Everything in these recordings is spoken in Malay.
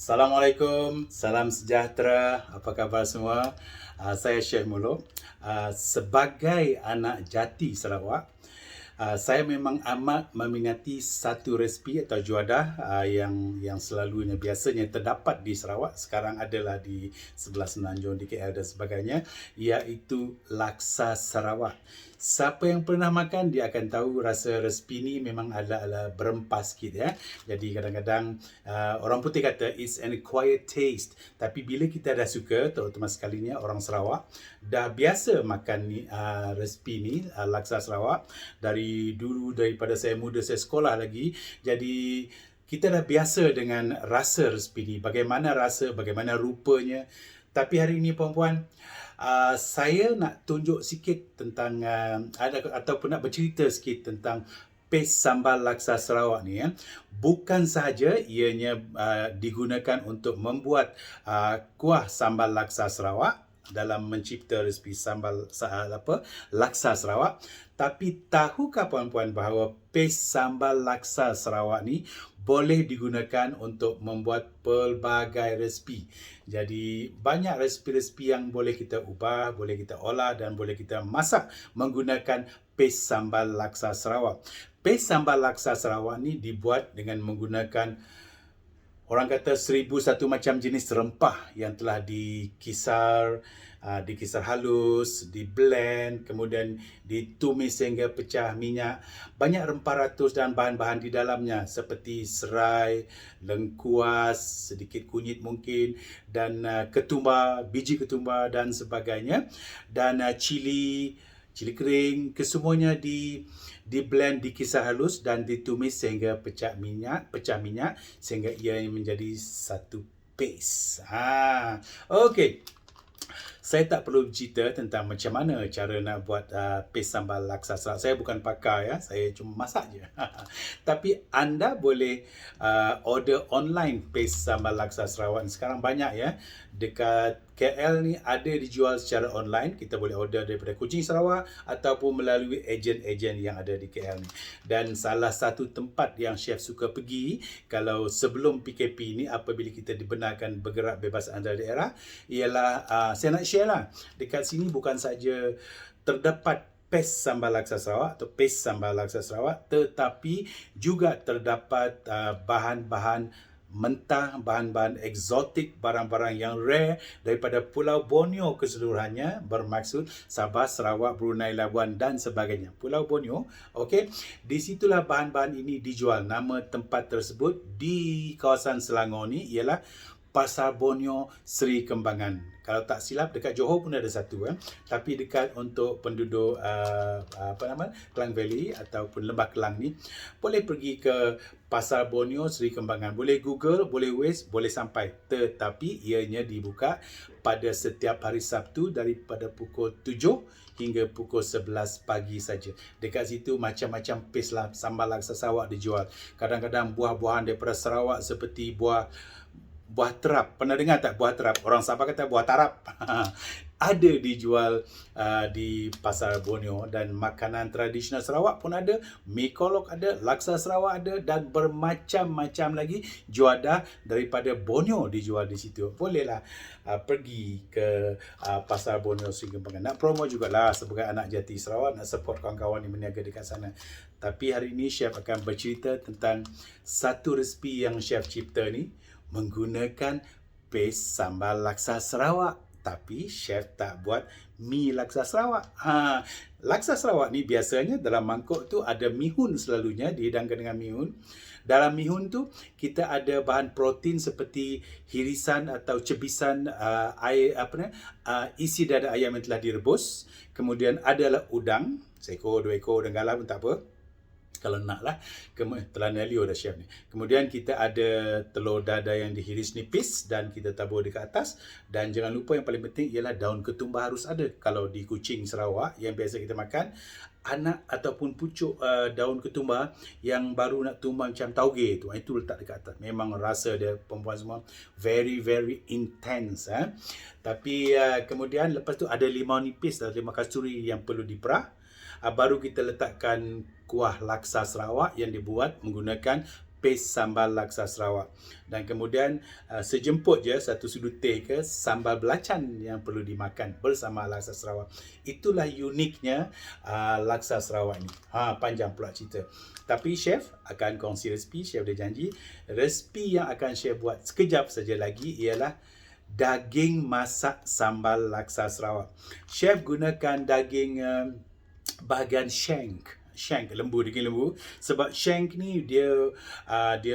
Assalamualaikum, salam sejahtera, apa khabar semua? Saya Syekh Muluk. Sebagai anak jati Sarawak, saya memang amat meminati satu resipi atau juadah yang selalunya biasanya terdapat di Sarawak, sekarang adalah di sebelah Semenanjung, di KL dan sebagainya, iaitu laksa Sarawak. Siapa yang pernah makan, dia akan tahu rasa resipi ni memang ala berempah sikit ya. Jadi kadang-kadang orang putih kata it's an acquired taste. Tapi bila kita dah suka, terutama sekalinya orang Sarawak, dah biasa makan ni resipi ni, laksa Sarawak, dari dulu, daripada saya muda, saya sekolah lagi. Jadi kita dah biasa dengan rasa resipi ni, bagaimana rasa, bagaimana rupanya. Tapi hari ini puan-puan, saya nak tunjuk sikit tentang ataupun nak bercerita sikit tentang paste sambal laksa Sarawak ni ya. Bukan sahaja ianya digunakan untuk membuat kuah sambal laksa Sarawak dalam mencipta resipi sambal laksa Sarawak, tapi tahukah puan-puan bahawa paste sambal laksa Sarawak ni boleh digunakan untuk membuat pelbagai resipi. Jadi banyak resipi-resipi yang boleh kita ubah, boleh kita olah dan boleh kita masak menggunakan paste sambal laksa Sarawak. Paste sambal laksa Sarawak ni dibuat dengan menggunakan, orang kata, 1001 macam jenis rempah yang telah dikisar halus, di blend, kemudian ditumis sehingga pecah minyak. Banyak rempah ratus dan bahan-bahan di dalamnya seperti serai, lengkuas, sedikit kunyit mungkin, dan ketumbar, biji ketumbar dan sebagainya. Dan cili kering, kesemuanya di blend, dikisar halus dan ditumis sehingga pecah minyak sehingga ia menjadi satu paste. Okey. Saya tak perlu cerita tentang macam mana cara nak buat paste sambal laksa Sarawak. Saya bukan pakar ya, saya cuma masak je. Tapi anda boleh order online paste sambal laksa Sarawak. Sekarang banyak ya. Dekat KL ni ada dijual secara online. Kita boleh order daripada Kuching Sarawak ataupun melalui ejen-ejen yang ada di KL ni. Dan salah satu tempat yang chef suka pergi kalau sebelum PKP ni, apabila kita dibenarkan bergerak bebas antara daerah, ialah saya nak share lah. Dekat sini bukan saja terdapat paste sambal laksa Sarawak atau paste sambal laksa Sarawak, tetapi juga terdapat bahan-bahan mentah, bahan-bahan eksotik, barang-barang yang rare daripada Pulau Borneo keseluruhannya, bermaksud Sabah, Sarawak, Brunei, Labuan dan sebagainya. Pulau Borneo, okey. Di situlah bahan-bahan ini dijual. Nama tempat tersebut di kawasan Selangor ni ialah Pasar Borneo Seri Kembangan. Kalau tak silap dekat Johor pun ada satu tapi dekat untuk penduduk Klang Valley ataupun Lembah Kelang ni, boleh pergi ke Pasar Borneo Seri Kembangan. Boleh Google, boleh Waze, boleh sampai. Tetapi ianya dibuka pada setiap hari Sabtu daripada pukul 7 hingga pukul 11 pagi saja. Dekat situ macam-macam paste sambal laksa Sarawak dijual. Kadang-kadang buah-buahan daripada Sarawak seperti buah terap. Pernah dengar tak buah terap? Orang Sabah kata buah tarap. Ada dijual di Pasar Borneo. Dan makanan tradisional Sarawak pun ada. Mi kolok ada, laksa Sarawak ada, dan bermacam-macam lagi juadah daripada Borneo dijual di situ. Bolehlah pergi ke Pasar Borneo Seri Kembangan. Nak promo jugalah sebagai anak jati Sarawak, nak support kawan-kawan yang berniaga dekat sana. Tapi hari ini chef akan bercerita tentang satu resipi yang chef cipta ni menggunakan paste sambal laksa Sarawak. Tapi chef tak buat mi laksa Sarawak. Laksa Sarawak ni biasanya dalam mangkuk tu ada mihun, selalunya dihidangkan dengan mihun. Dalam mihun tu kita ada bahan protein seperti hirisan atau cebisan isi dada ayam yang telah direbus. Kemudian adalah udang, seekor, 2 ekor, dan galah pun tak apa. Kalau nak lah, telan liur dah chef ni. Kemudian kita ada telur dada yang dihiris nipis dan kita tabur dekat atas. Dan jangan lupa yang paling penting ialah daun ketumbar harus ada. Kalau di Kuching Sarawak yang biasa kita makan, anak ataupun pucuk daun ketumbar yang baru nak tumbang macam tauge tu, itu letak dekat atas. Memang rasa dia, perempuan semua, very very intense. Tapi kemudian lepas tu ada limau nipis atau limau kasturi yang perlu diperah. Baru kita letakkan kuah laksa Sarawak yang dibuat menggunakan paste sambal laksa Sarawak. Dan kemudian sejemput je satu sudu teh ke sambal belacan yang perlu dimakan bersama laksa Sarawak. Itulah uniknya laksa Sarawak ni. Panjang pula cerita. Tapi chef akan kongsi resipi, chef dia janji. Resipi yang akan chef buat sekejap saja lagi ialah daging masak sambal laksa Sarawak. Chef gunakan daging bahagian shank, lembu, daging lembu, sebab shank ni dia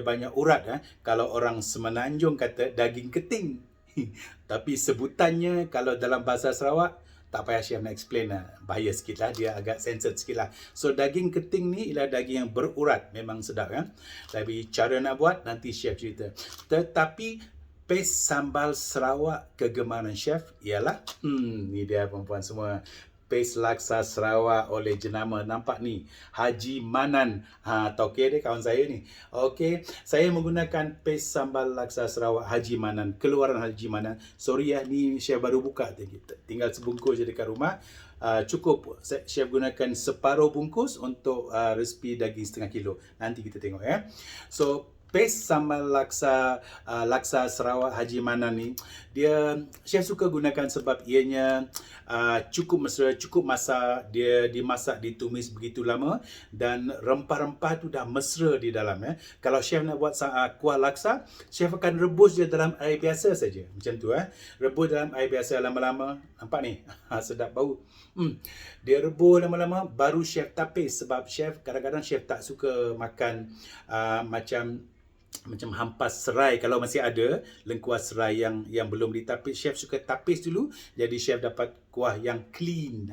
banyak urat. Kalau orang Semenanjung kata daging keting. Tapi sebutannya kalau dalam bahasa Sarawak, tak payah chef nak explain lah. Bahaya sikit lah, dia agak censored sikit lah. So daging keting ni ialah daging yang berurat, memang sedap kan. Tapi cara nak buat nanti chef cerita. Tetapi paste sambal Sarawak kegemaran chef ialah ni dia perempuan semua, paste laksa Sarawak oleh jenama, nampak ni, Haji Manan. Tauke dia kawan saya ni. Okey, saya menggunakan paste sambal laksa Sarawak Haji Manan, keluaran Haji Manan. Sorry ni chef baru buka, tinggal sebungkus je dekat rumah. Cukup chef gunakan separuh bungkus untuk resipi daging setengah kilo. Nanti kita tengok ya. So paste sambal laksa Sarawak Haji Manan ni, dia chef suka gunakan sebab ianya cukup mesra, cukup masak, dia dimasak, ditumis begitu lama dan rempah-rempah tu dah mesra di dalam ya. Kalau chef nak buat kuah laksa, chef akan rebus dia dalam air biasa saja. Macam tu rebus dalam air biasa lama-lama. Nampak ni? Sedap bau. Dia rebus lama-lama baru chef tapis, sebab chef kadang-kadang chef tak suka makan macam hampas serai. Kalau masih ada lengkuas serai yang belum ditapis, chef suka tapis dulu, jadi chef dapat kuah yang clean,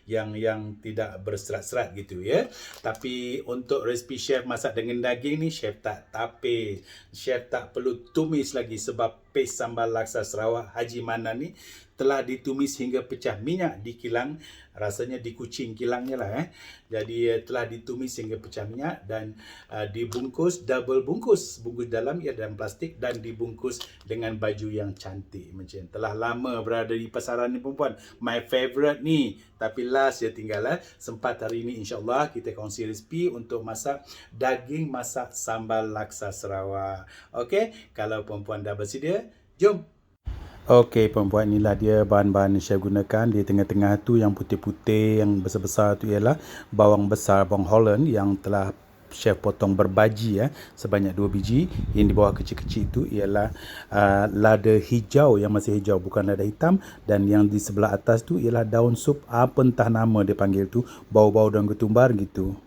yang tidak berserat-serat gitu ya. Tapi untuk resipi chef masak dengan daging ni, chef tak tapis, chef tak perlu tumis lagi, sebab paste sambal laksa Sarawak Haji Manan ni telah ditumis hingga pecah minyak di kilang, rasanya di kucing kilangnya lah Jadi telah ditumis hingga pecah minyak dan dibungkus double bungkus dalam ia dalam plastik dan dibungkus dengan baju yang cantik macam. Telah lama berada di pasaran ni perempuan, my favorite ni, tapi last je tinggal sempat hari ni insya-Allah kita kongsi resipi untuk masak daging masak sambal laksa Sarawak. Okey, kalau perempuan dah bersedia, jom. Okey perempuan, inilah dia bahan-bahan yang saya gunakan. Di tengah-tengah tu yang putih-putih, yang besar-besar tu ialah bawang besar, bawang Holland yang telah chef potong berbaji sebanyak 2 biji. Yang di bawah kecil-kecil itu ialah lada hijau yang masih hijau, bukan lada hitam. Dan yang di sebelah atas tu ialah daun sup, apa entah nama dia panggil tu, bau-bau daun ketumbar gitu.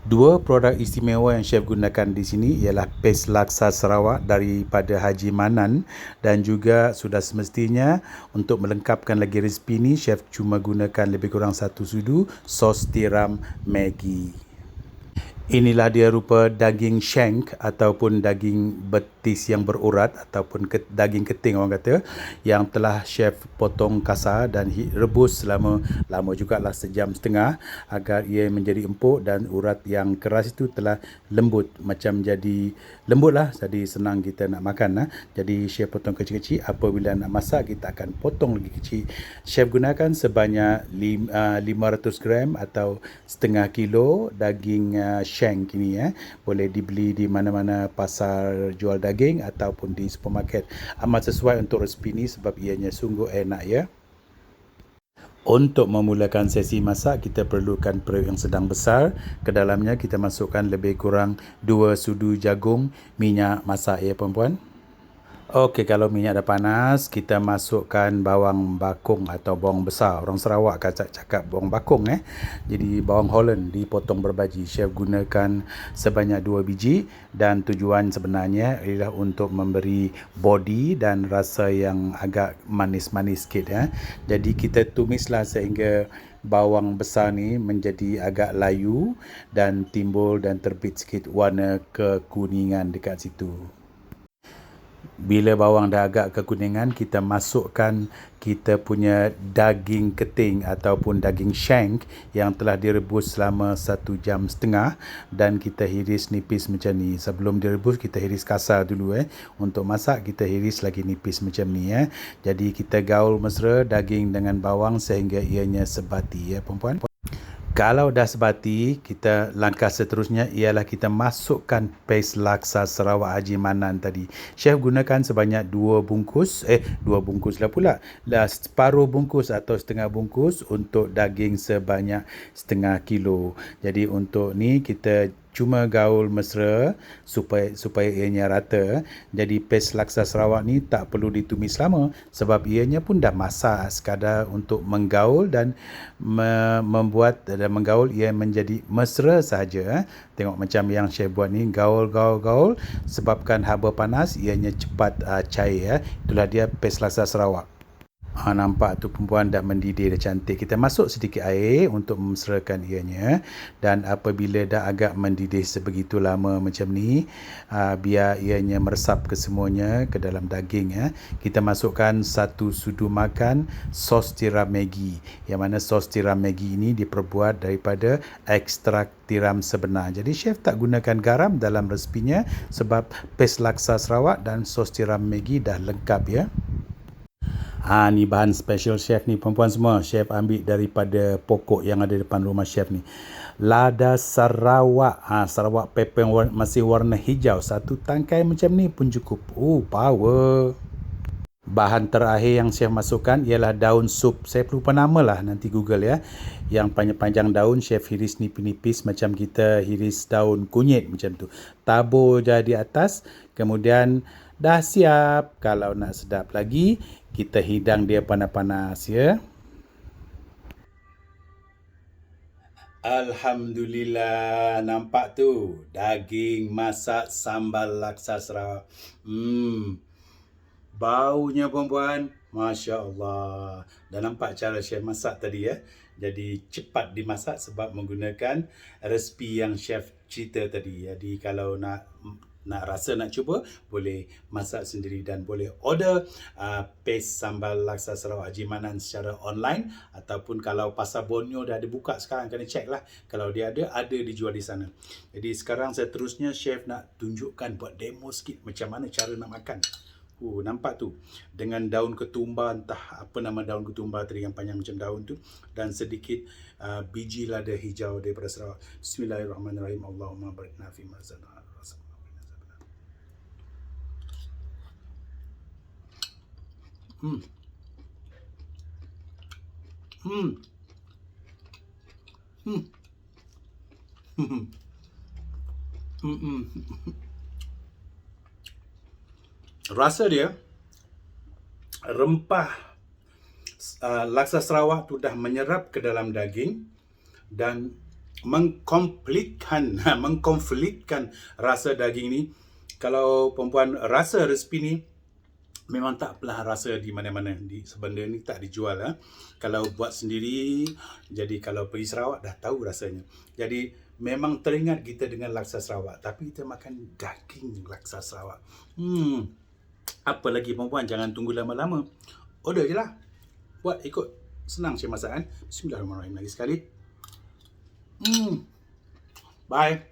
Dua produk istimewa yang chef gunakan di sini ialah paste laksa Sarawak daripada Haji Manan, dan juga sudah semestinya untuk melengkapkan lagi resipi ni, chef cuma gunakan lebih kurang 1 sudu sos tiram Maggi. Inilah dia rupa daging shank ataupun daging betis yang berurat ataupun daging keting orang kata, yang telah chef potong kasar dan rebus lama jugalah, 1.5 jam agar ia menjadi empuk dan urat yang keras itu telah lembut, macam jadi lembut lah, jadi senang kita nak makan Jadi chef potong kecil-kecil, apabila nak masak kita akan potong lagi kecil. Chef gunakan sebanyak 500 gram atau setengah kilo daging shank ini boleh dibeli di mana-mana pasar jual daging ataupun di supermarket. Amat sesuai untuk resipi ini sebab ianya sungguh enak ya. Untuk memulakan sesi masak, kita perlukan periuk yang sedang besar. Ke dalamnya kita masukkan lebih kurang 2 sudu jagung minyak masak ya perempuan. Okey, kalau minyak dah panas, kita masukkan bawang bakung atau bawang besar. Orang Sarawak cakap bawang bakung Jadi bawang Holland dipotong berbaji. Chef gunakan sebanyak 2 biji dan tujuan sebenarnya ialah untuk memberi body dan rasa yang agak manis-manis sikit Jadi kita tumislah sehingga bawang besar ni menjadi agak layu dan timbul dan terbit sikit warna kekuningan dekat situ. Bila bawang dah agak kekuningan, kita masukkan kita punya daging keting ataupun daging shank yang telah direbus selama 1.5 jam dan kita hiris nipis macam ni. Sebelum direbus kita hiris kasar dulu Untuk masak kita hiris lagi nipis macam ni Jadi kita gaul mesra daging dengan bawang sehingga ianya sebati perempuan. Kalau dah sebati, langkah seterusnya ialah kita masukkan paste laksa Sarawak Haji Manan tadi. Chef gunakan sebanyak 2 bungkus, 2 bungkus lah pula. Separuh bungkus atau setengah bungkus untuk daging sebanyak setengah kilo. Jadi untuk ni kita cuma gaul mesra supaya ianya rata. Jadi paste laksa Sarawak ni tak perlu ditumis lama sebab ianya pun dah masak, sekadar untuk menggaul dan membuat dan menggaul ia menjadi mesra sahaja. Tengok macam yang chef buat ni, gaul sebabkan haba panas ianya cepat cair. Itulah dia paste laksa Sarawak. Nampak tu perempuan dah mendidih, dah cantik. Kita masuk sedikit air untuk memesrakan ianya. Dan apabila dah agak mendidih sebegitu lama macam ni, biar ianya meresap ke semuanya ke dalam daging, kita masukkan 1 sudu makan sos tiram Maggi. Yang mana sos tiram Maggi ini diperbuat daripada ekstrak tiram sebenar. Jadi chef tak gunakan garam dalam resepinya sebab paste laksa Sarawak dan sos tiram Maggi dah lengkap ya. Ni bahan special chef ni perempuan semua. Chef ambil daripada pokok yang ada depan rumah chef ni. Lada Sarawak. Sarawak pepper masih warna hijau. 1 tangkai macam ni pun cukup. Power. Bahan terakhir yang chef masukkan ialah daun sup. Saya lupa nama lah, nanti Google ya. Yang panjang-panjang daun chef hiris nipis-nipis macam kita hiris daun kunyit macam tu. Tabur je di atas. Kemudian dah siap. Kalau nak sedap lagi, kita hidang dia panas-panas ya. Alhamdulillah, nampak tu daging masak sambal laksa Sarawak. Baunya perempuan, Masya Allah. Dah nampak cara chef masak tadi ya. Jadi cepat dimasak sebab menggunakan resepi yang chef cerita tadi. Jadi kalau nak rasa nak cuba, boleh masak sendiri dan boleh order paste sambal laksa Sarawak Haji Manan secara online, ataupun kalau Pasar Borneo dah ada buka sekarang, kena check lah. Kalau dia ada dijual di sana. Jadi sekarang seterusnya chef nak tunjukkan, buat demo sikit macam mana cara nak makan. Nampak tu, dengan daun ketumbar, entah apa nama daun ketumbar tadi yang panjang macam daun tu, dan sedikit biji lada hijau daripada Sarawak. Bismillahirrahmanirrahim. Allahumma barik fi ma razaqtana. Rasa dia, rempah laksa Sarawak tu dah menyerap ke dalam daging dan mengkonflikkan rasa daging ni. Kalau perempuan rasa resepi ni, memang tak apalah rasa di mana-mana. Benda ni tak dijual. Kalau buat sendiri, jadi kalau pergi Sarawak dah tahu rasanya. Jadi memang teringat kita dengan laksa Sarawak, tapi kita makan daging laksa Sarawak. Apa lagi perempuan, jangan tunggu lama-lama. Order je lah. Buat ikut. Senang je masakan. Bismillahirrahmanirrahim lagi sekali. Bye.